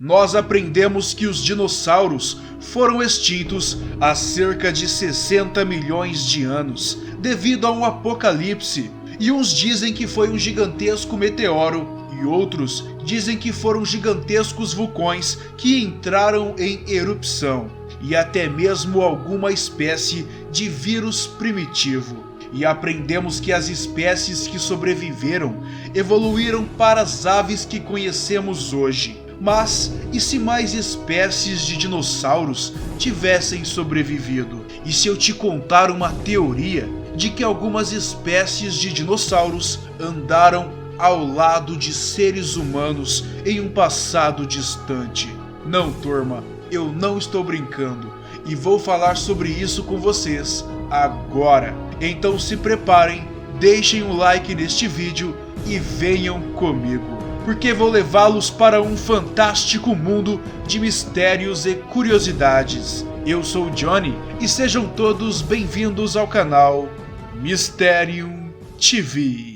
nós aprendemos que os dinossauros foram extintos há cerca de 60 milhões de anos, devido a um apocalipse, e uns dizem que foi um gigantesco meteoro, e outros dizem que foram gigantescos vulcões que entraram em erupção, e até mesmo alguma espécie de vírus primitivo. E aprendemos que as espécies que sobreviveram evoluíram para as aves que conhecemos hoje. Mas e se mais espécies de dinossauros tivessem sobrevivido? E se eu te contar uma teoria de que algumas espécies de dinossauros andaram ao lado de seres humanos em um passado distante? Não, turma, eu não estou brincando e vou falar sobre isso com vocês agora. Então se preparem, deixem um like neste vídeo e venham comigo, porque vou levá-los para um fantástico mundo de mistérios e curiosidades. Eu sou o Johnny e sejam todos bem-vindos ao canal Mysterium TV.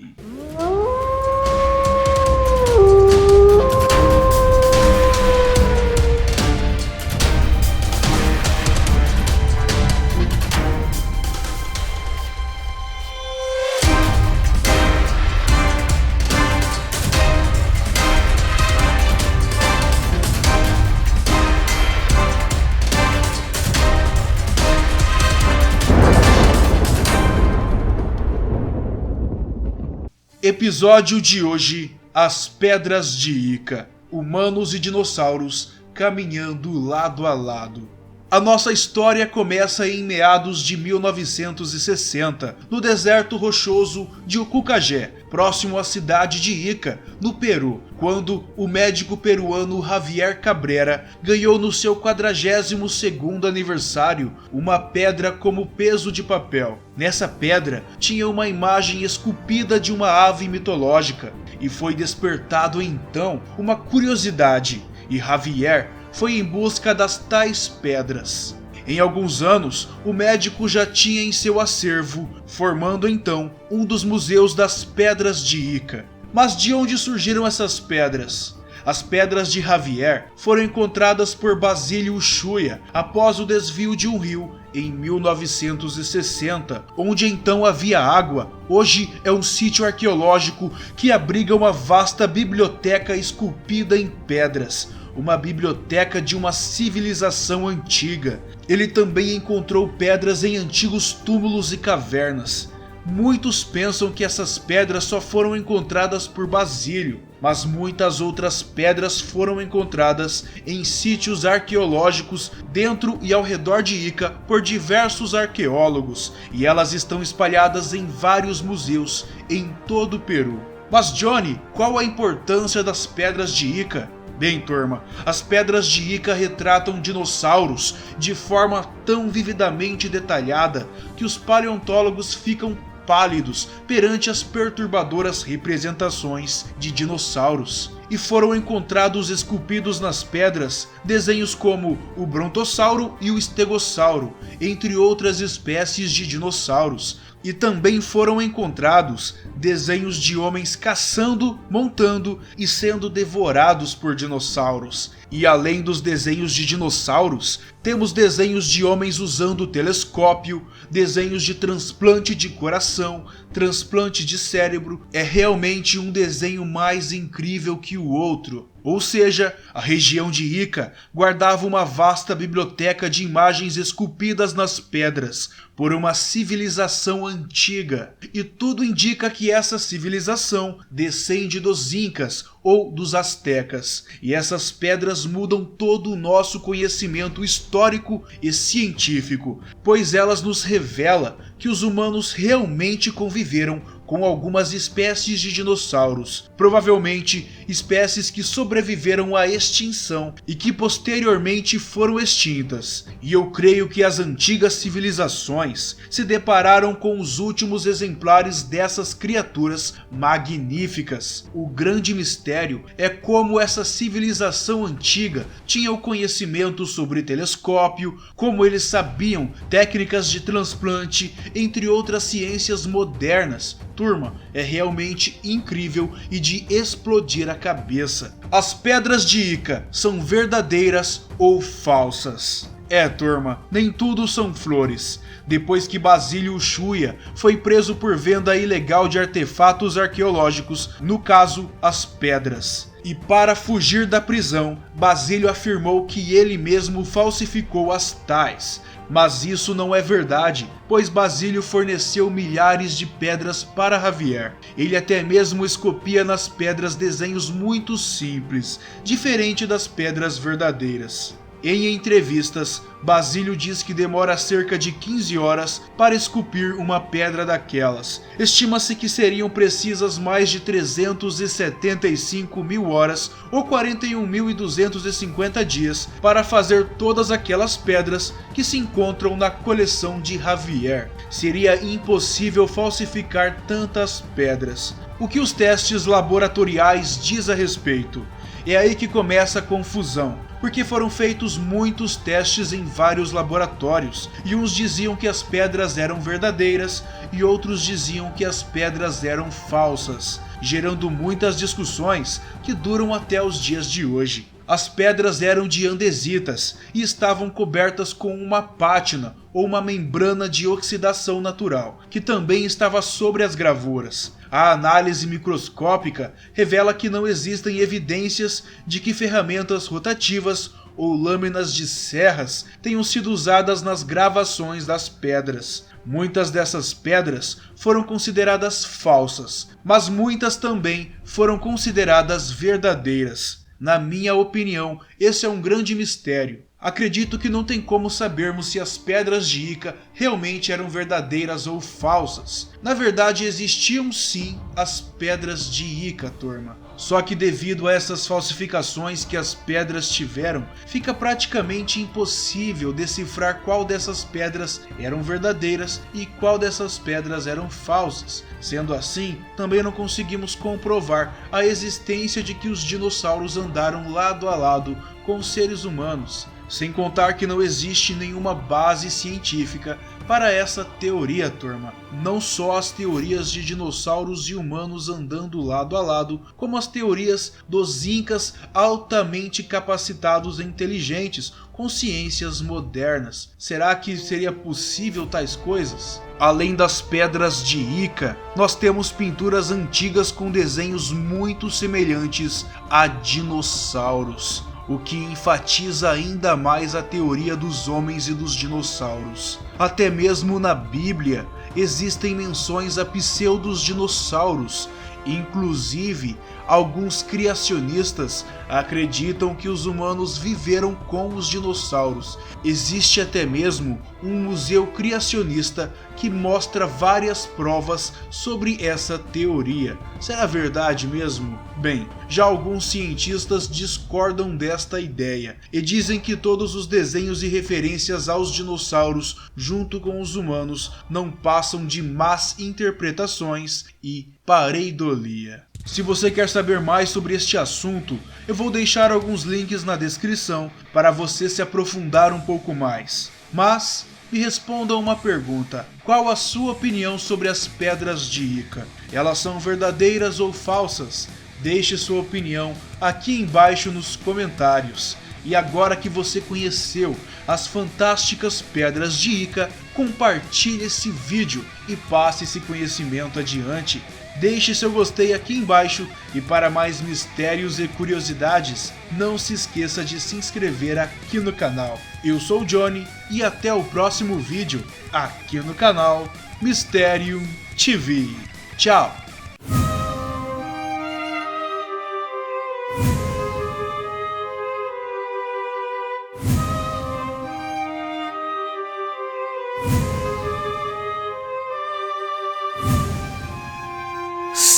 Episódio de hoje: As Pedras de Ica. Humanos e dinossauros caminhando lado a lado. A nossa história começa em meados de 1960, no deserto rochoso de Ucucagé, próximo à cidade de Ica, no Peru, quando o médico peruano Javier Cabrera ganhou no seu 42º aniversário uma pedra como peso de papel. Nessa pedra tinha uma imagem esculpida de uma ave mitológica, e foi despertado então uma curiosidade, e Javier foi em busca das tais pedras. Em alguns anos, o médico já tinha em seu acervo, formando então um dos museus das pedras de Ica. Mas de onde surgiram essas pedras? As pedras de Javier foram encontradas por Basílio Ushuaia após o desvio de um rio em 1960, onde então havia água. Hoje é um sítio arqueológico que abriga uma vasta biblioteca esculpida em pedras, uma biblioteca de uma civilização antiga. Ele também encontrou pedras em antigos túmulos e cavernas. Muitos pensam que essas pedras só foram encontradas por Basílio, mas muitas outras pedras foram encontradas em sítios arqueológicos dentro e ao redor de Ica por diversos arqueólogos, e elas estão espalhadas em vários museus em todo o Peru. Mas Johnny, qual a importância das pedras de Ica? Bem, turma, as pedras de Ica retratam dinossauros de forma tão vividamente detalhada que os paleontólogos ficam pálidos perante as perturbadoras representações de dinossauros. E foram encontrados esculpidos nas pedras desenhos como o brontossauro e o estegossauro, entre outras espécies de dinossauros. E também foram encontrados desenhos de homens caçando, montando e sendo devorados por dinossauros. E além dos desenhos de dinossauros, temos desenhos de homens usando telescópio, desenhos de transplante de coração, transplante de cérebro. É realmente um desenho mais incrível que o outro. Ou seja, a região de Ica guardava uma vasta biblioteca de imagens esculpidas nas pedras por uma civilização antiga. E tudo indica que essa civilização descende dos Incas ou dos Aztecas. E essas pedras mudam todo o nosso conhecimento histórico e científico, pois elas nos revelam que os humanos realmente conviveram com algumas espécies de dinossauros, provavelmente espécies que sobreviveram à extinção e que posteriormente foram extintas. E eu creio que as antigas civilizações se depararam com os últimos exemplares dessas criaturas magníficas. O grande mistério é como essa civilização antiga tinha o conhecimento sobre telescópio, como eles sabiam técnicas de transplante, entre outras ciências modernas, turma, é realmente incrível e de explodir a cabeça. As pedras de Ica são verdadeiras ou falsas? Turma, nem tudo são flores. Depois que Basílio Ushuaia foi preso por venda ilegal de artefatos arqueológicos, no caso, as pedras. E para fugir da prisão, Basílio afirmou que ele mesmo falsificou as tais. Mas isso não é verdade, pois Basílio forneceu milhares de pedras para Javier. Ele até mesmo esculpia nas pedras desenhos muito simples, diferente das pedras verdadeiras. Em entrevistas, Basílio diz que demora cerca de 15 horas para esculpir uma pedra daquelas. Estima-se que seriam precisas mais de 375 mil horas ou 41.250 dias para fazer todas aquelas pedras que se encontram na coleção de Javier. Seria impossível falsificar tantas pedras. O que os testes laboratoriais diz a respeito? É aí que começa a confusão, porque foram feitos muitos testes em vários laboratórios, e uns diziam que as pedras eram verdadeiras e outros diziam que as pedras eram falsas, gerando muitas discussões que duram até os dias de hoje. As pedras eram de andesitas e estavam cobertas com uma pátina ou uma membrana de oxidação natural, que também estava sobre as gravuras. A análise microscópica revela que não existem evidências de que ferramentas rotativas ou lâminas de serras tenham sido usadas nas gravações das pedras. Muitas dessas pedras foram consideradas falsas, mas muitas também foram consideradas verdadeiras. Na minha opinião, esse é um grande mistério. Acredito que não tem como sabermos se as pedras de Ica realmente eram verdadeiras ou falsas. Na verdade, existiam sim as pedras de Ica, turma. Só que devido a essas falsificações que as pedras tiveram, fica praticamente impossível decifrar qual dessas pedras eram verdadeiras e qual dessas pedras eram falsas. Sendo assim, também não conseguimos comprovar a existência de que os dinossauros andaram lado a lado com os seres humanos. Sem contar que não existe nenhuma base científica para essa teoria, turma. Não só as teorias de dinossauros e humanos andando lado a lado, como as teorias dos incas altamente capacitados e inteligentes, com ciências modernas. Será que seria possível tais coisas? Além das pedras de Ica, nós temos pinturas antigas com desenhos muito semelhantes a dinossauros, o que enfatiza ainda mais a teoria dos homens e dos dinossauros. Até mesmo na Bíblia existem menções a pseudos dinossauros. Inclusive, alguns criacionistas acreditam que os humanos viveram com os dinossauros. Existe até mesmo um museu criacionista que mostra várias provas sobre essa teoria. Será verdade mesmo? Bem, já alguns cientistas discordam desta ideia e dizem que todos os desenhos e referências aos dinossauros junto com os humanos não passam de más interpretações e pareidolia. Se você quer saber mais sobre este assunto, eu vou deixar alguns links na descrição para você se aprofundar um pouco mais. Mas me responda uma pergunta: qual a sua opinião sobre as pedras de Ica? Elas são verdadeiras ou falsas? Deixe sua opinião aqui embaixo nos comentários. E agora que você conheceu as fantásticas pedras de Ica, compartilhe esse vídeo e passe esse conhecimento adiante. Deixe seu gostei aqui embaixo e para mais mistérios e curiosidades, não se esqueça de se inscrever aqui no canal. Eu sou o Johnny e até o próximo vídeo aqui no canal Mistério TV. Tchau!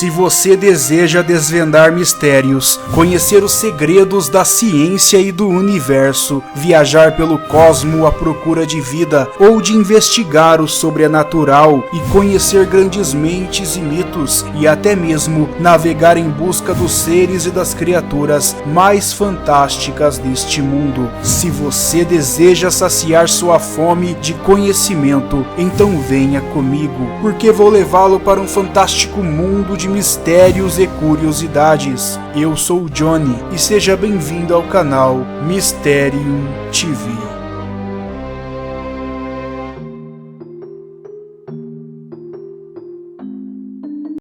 Se você deseja desvendar mistérios, conhecer os segredos da ciência e do universo, viajar pelo cosmo à procura de vida ou de investigar o sobrenatural e conhecer grandes mentes e mitos e até mesmo navegar em busca dos seres e das criaturas mais fantásticas deste mundo. Se você deseja saciar sua fome de conhecimento, então venha comigo, porque vou levá-lo para um fantástico mundo de mistérios e curiosidades. Eu sou o Johnny e seja bem-vindo ao canal Mysterium TV.